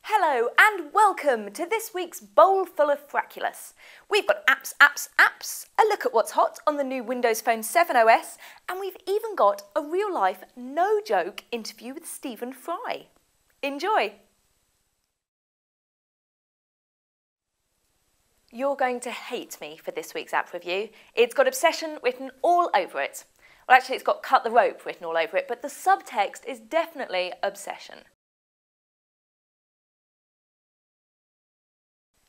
Hello and welcome to this week's bowl full of Frackulous. We've got apps, a look at what's hot on the new Windows Phone 7 OS, and we've even got a real-life, no-joke interview with Stephen Fry. Enjoy! You're going to hate me for this week's app review. It's got obsession written all over it. Well, actually, it's got cut the rope written all over it, but the subtext is definitely obsession.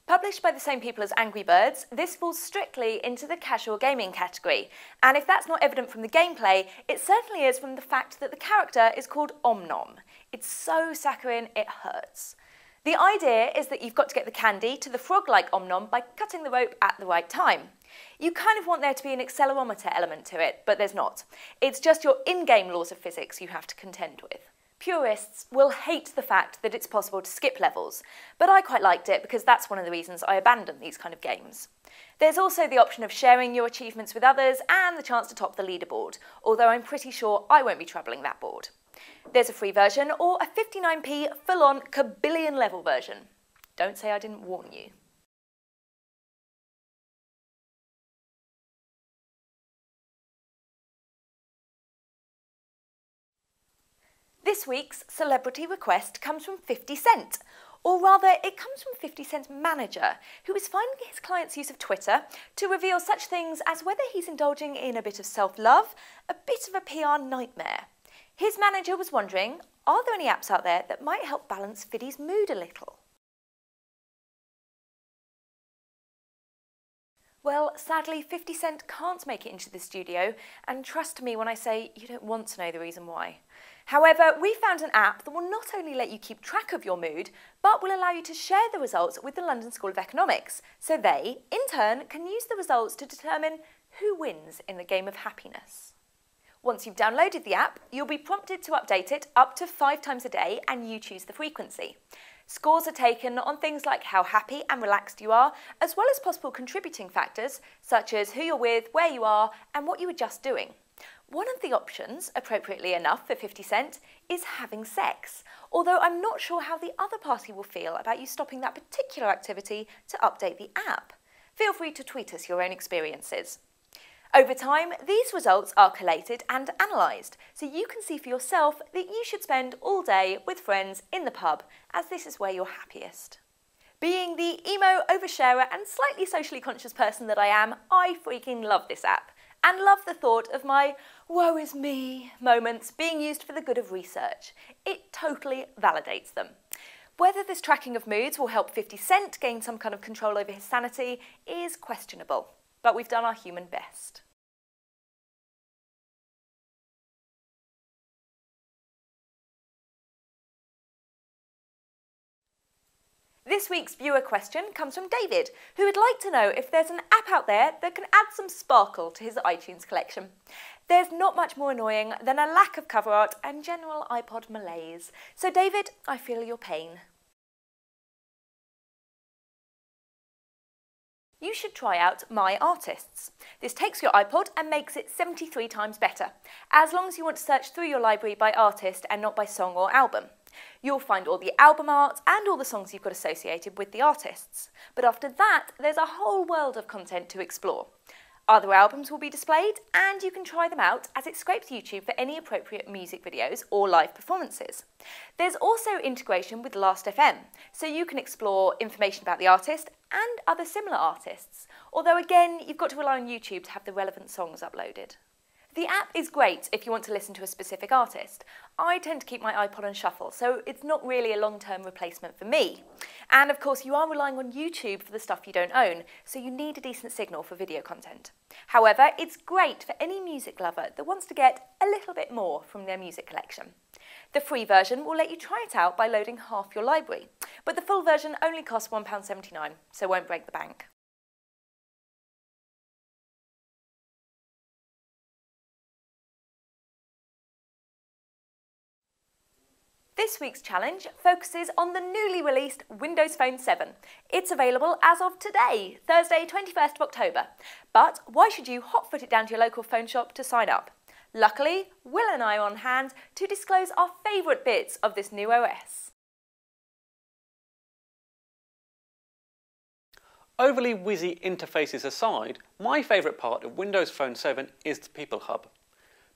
Published by the same people as Angry Birds, this falls strictly into the casual gaming category, and if that's not evident from the gameplay, it certainly is from the fact that the character is called Omnom. It's so saccharine it hurts. The idea is that you've got to get the candy to the frog-like Omnom by cutting the rope at the right time. You kind of want there to be an accelerometer element to it, but there's not. It's just your in-game laws of physics you have to contend with. Purists will hate the fact that it's possible to skip levels, but I quite liked it because that's one of the reasons I abandon these kind of games. There's also the option of sharing your achievements with others and the chance to top the leaderboard, although I'm pretty sure I won't be troubling that board. There's a free version or a 59p full-on kabillion level version. Don't say I didn't warn you. This week's celebrity request comes from 50 Cent, or rather it comes from 50 Cent's manager, who is finding his clients' use of Twitter to reveal such things as whether he's indulging in a bit of self-love, a bit of a PR nightmare. His manager was wondering, are there any apps out there that might help balance Fiddy's mood a little? Well, sadly, 50 Cent can't make it into the studio, and trust me when I say you don't want to know the reason why. However, we found an app that will not only let you keep track of your mood, but will allow you to share the results with the London School of Economics, so they, in turn, can use the results to determine who wins in the game of happiness. Once you've downloaded the app, you'll be prompted to update it up to 5 times a day, and you choose the frequency. Scores are taken on things like how happy and relaxed you are, as well as possible contributing factors, such as who you're with, where you are, and what you were just doing. One of the options, appropriately enough for 50 Cent, is having sex, although I'm not sure how the other party will feel about you stopping that particular activity to update the app. Feel free to tweet us your own experiences. Over time, these results are collated and analysed, so you can see for yourself that you should spend all day with friends in the pub, as this is where you're happiest. Being the emo, oversharer and slightly socially conscious person that I am, I freaking love this app, and love the thought of my woe is me moments being used for the good of research. It totally validates them. Whether this tracking of moods will help 50 Cent gain some kind of control over his sanity is questionable, but we've done our human best. This week's viewer question comes from David, who would like to know if there's an app out there that can add some sparkle to his iTunes collection. There's not much more annoying than a lack of cover art and general iPod malaise. So David, I feel your pain. You should try out My Artists. This takes your iPod and makes it 73 times better, as long as you want to search through your library by artist and not by song or album. You'll find all the album art and all the songs you've got associated with the artists. But after that, there's a whole world of content to explore. Other albums will be displayed, and you can try them out as it scrapes YouTube for any appropriate music videos or live performances. There's also integration with Last.fm, so you can explore information about the artist and other similar artists, although again, you've got to rely on YouTube to have the relevant songs uploaded. The app is great if you want to listen to a specific artist. I tend to keep my iPod on shuffle, so it's not really a long-term replacement for me. And of course, you are relying on YouTube for the stuff you don't own, so you need a decent signal for video content. However, it's great for any music lover that wants to get a little bit more from their music collection. The free version will let you try it out by loading half your library, but the full version only costs £1.79, so won't break the bank. This week's challenge focuses on the newly released Windows Phone 7. It's available as of today, Thursday 21st of October. But why should you hot-foot it down to your local phone shop to sign up? Luckily, Will and I are on hand to disclose our favourite bits of this new OS. overly whizzy interfaces aside, my favourite part of Windows Phone 7 is the People Hub,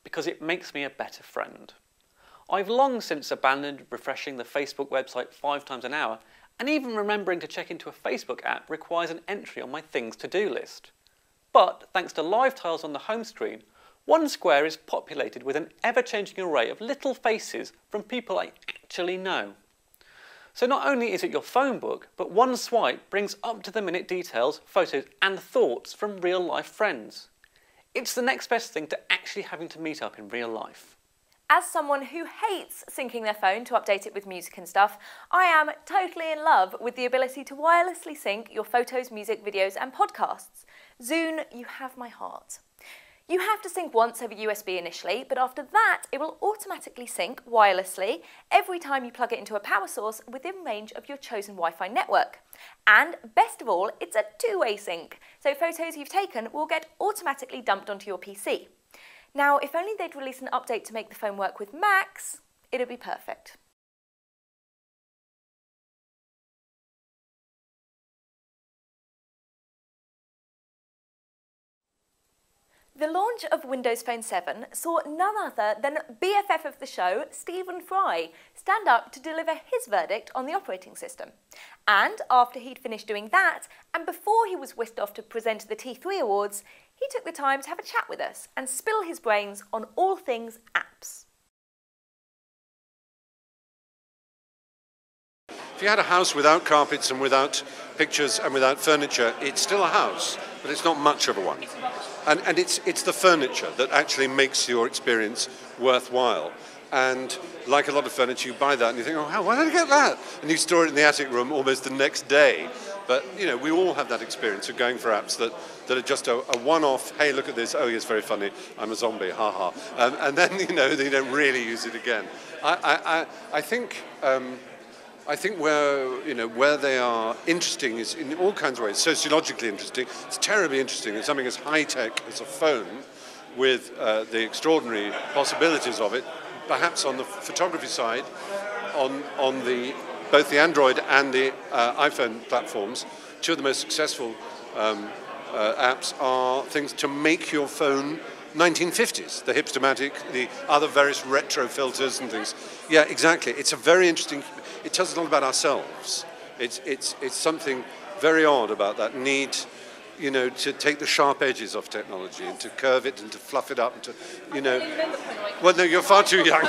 because it makes me a better friend. I've long since abandoned refreshing the Facebook website 5 times an hour, and even remembering to check into a Facebook app requires an entry on my things to-do list. But thanks to live tiles on the home screen, one square is populated with an ever-changing array of little faces from people I actually know. So not only is it your phone book, but one swipe brings up-to-the-minute details, photos and thoughts from real-life friends. It's the next best thing to actually having to meet up in real life. As someone who hates syncing their phone to update it with music and stuff, I am totally in love with the ability to wirelessly sync your photos, music, videos and podcasts. Zune, you have my heart. You have to sync once over USB initially, but after that it will automatically sync wirelessly every time you plug it into a power source within range of your chosen Wi-Fi network. And best of all, it's a two-way sync, so photos you've taken will get automatically dumped onto your PC. Now, if only they'd release an update to make the phone work with Macs, it'd be perfect. The launch of Windows Phone 7 saw none other than BFF of the show, Stephen Fry, stand up to deliver his verdict on the operating system. And after he'd finished doing that, and before he was whisked off to present the T3 Awards, he took the time to have a chat with us and spill his brains on all things apps. If you had a house without carpets and without pictures and without furniture, it's still a house, but it's not much of a one. And it's the furniture that actually makes your experience worthwhile. And like a lot of furniture, you buy that and you think, oh, why did I get that? And you store it in the attic room almost the next day. But, you know, we all have that experience of going for apps that are just a one-off, hey, look at this, oh, yes, very funny, I'm a zombie, ha-ha. And then, you know, they don't really use it again. I think where they are interesting is in all kinds of ways. Sociologically interesting. It's terribly interesting that something as high-tech as a phone, with the extraordinary possibilities of it, perhaps on the photography side, on both the Android and the iPhone platforms, two of the most successful apps are things to make your phone 1950s, the Hipstamatic, the other various retro filters and things. Yeah, exactly. It's a very interesting. It tells us a lot about ourselves. It's something very odd about that need, you know, to take the sharp edges of technology and to curve it and to fluff it up and to, you know. Well, no, you're far too young.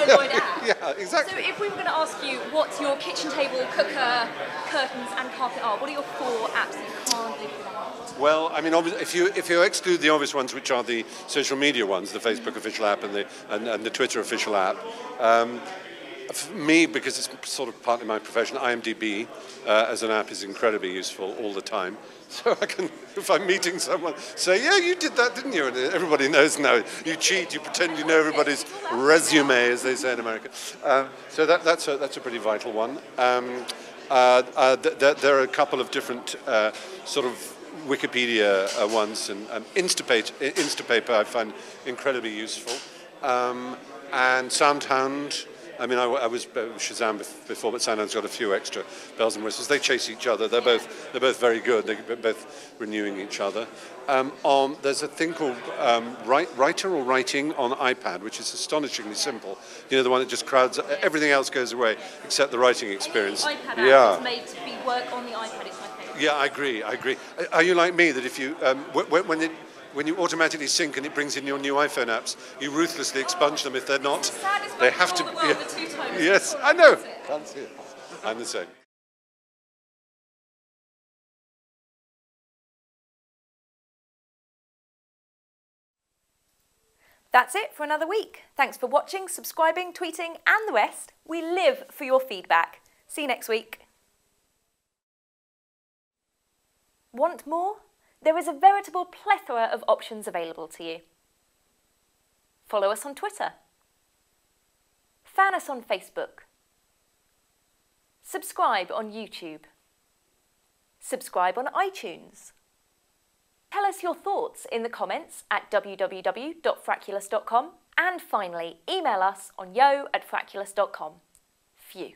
Yeah, exactly. So if we were going to ask you what your kitchen table, cooker, curtains and carpet are, what are your 4 apps that you can't live without? Well, I mean, if you exclude the obvious ones, which are the social media ones, the Facebook official app and the Twitter official app, for me, because it's sort of partly my profession, IMDb as an app is incredibly useful all the time. So I can, if I'm meeting someone, say, yeah, you did that, didn't you? And everybody knows now. You cheat, you pretend you know everybody's resume, as they say in America. So that's a pretty vital one. There are a couple of different sort of Wikipedia ones, and Instapaper I find incredibly useful. And SoundHound. I mean, I was Shazam before, but SoundHound's got a few extra bells and whistles. They chase each other. They're both very good. They're both renewing each other. There's a thing called Writer or Writing on iPad, which is astonishingly simple. You know, the one that just crowds, everything else goes away except the writing experience. The iPad app is made to be work on the iPad. It's my favourite. Yeah, I agree. Are you like me that if you when you automatically sync and it brings in your new iPhone apps, you ruthlessly expunge them if they're not? They have to. Yes, I know. Can't see it. I'm the same. That's it for another week. Thanks for watching, subscribing, tweeting and the rest. We live for your feedback. See you next week. Want more? There is a veritable plethora of options available to you. Follow us on Twitter. Fan us on Facebook. Subscribe on YouTube. Subscribe on iTunes. Tell us your thoughts in the comments at www.frackulous.com, and finally email us on yo@frackulous.com. Phew.